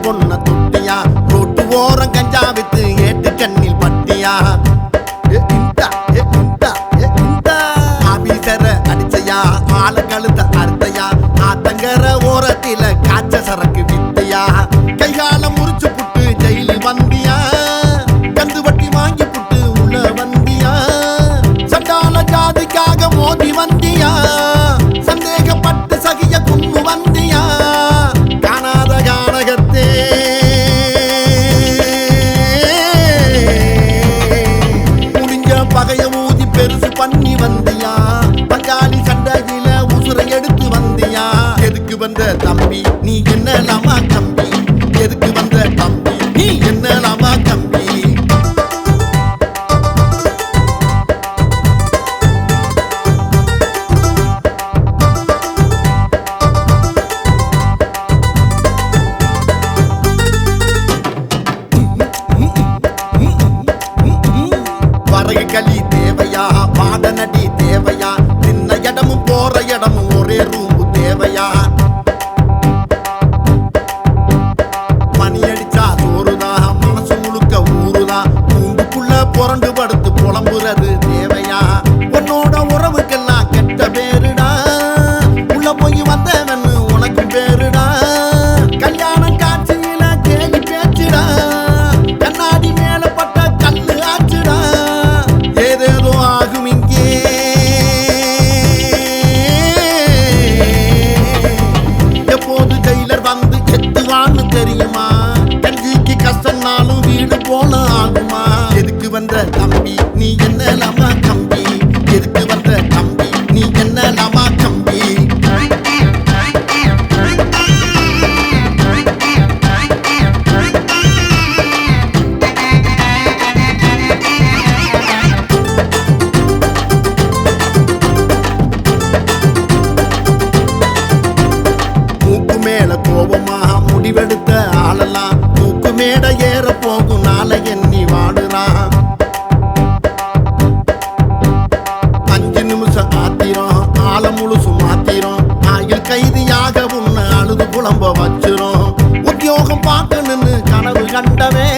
பொண்ண தொட்டியா ரோட்டு ஓரம் கஞ்சா வித்து ஏட்டு கண்ணில் பட்டியா ஆபீசர அடிச்சையா ஆள கழுத்த அறுத்தையா ஆத்தங்கர ஓரத்தில காய்ச்ச சரக்கு வித்தையா கைகால முறிச்சு புட்டு ஜெயிலு வந்தியா கந்து வட்டி வாங்கி புட்டு உள்ள வந்தியா சண்டால ஜாதிக்காக மோதி வந்தியா சந்தேகப்பட்டு சகிய குன்னு வந்தியா காணாத கானகத்தே முடிஞ்ச பகைய ஊதி பெருசு பண்ணி வந்தியா பங்காளி சண்டையில உசுரை எடுத்து வந்தியா எதுக்கு வந்த தம்பி நீ என்னலாமா தம்பி எதுக்கு வந்த தம்பி நீ என்னலாமா தம்பி வரகு களி தேவையா பாடநடி தேவையா சின்ன இடமும் போற இடமும் ஒரே ரூம்பு தேவையா மணி அடிச்சா சோறுதா மனசு முழுக்க ஊறுதா கூண்டுக்குள்ள புரண்டு படுத்து புலம்புறது தேவையா உன்னோட உறவுக்கெல்லாம் கெட்ட பேருடா உள்ள போய் வந்தவன்னு உனக்கு பேருடா கல்யாணம் காட்சியில கேலி பேச்சுடா கண்ணாடி மேல பட்ட கல்லு ஆச்சுடா ஏதேதோ ஆகும் இங்கே எப்போது ஜெயிலர் வந்து எத்துவான்னு தெரியுமா கஞ்சிக்கு கஷ்டம்னாலும் வீடு போல ஆகுமா எதுக்கு வந்த தம்பி நீ என்னலாமா கம்பி எதுக்கு வந்த தம்பி நீ என்னலாமா கம்பி மூக்கு மேல கோபமா முடிவெடுத்த ஆளலாம் மூக்கு மேட ஏற போகும் நாளை எண்ணி வாடுறான் 5 நிமிஷம் ஆத்திரம் ஆள முழுசு மாத்திரம் ஆயில் கைதியாக உன்னை அழுது புலம்ப வச்சிரும் உத்தியோகம் பார்க்கணுன்னு கனவு கண்டவே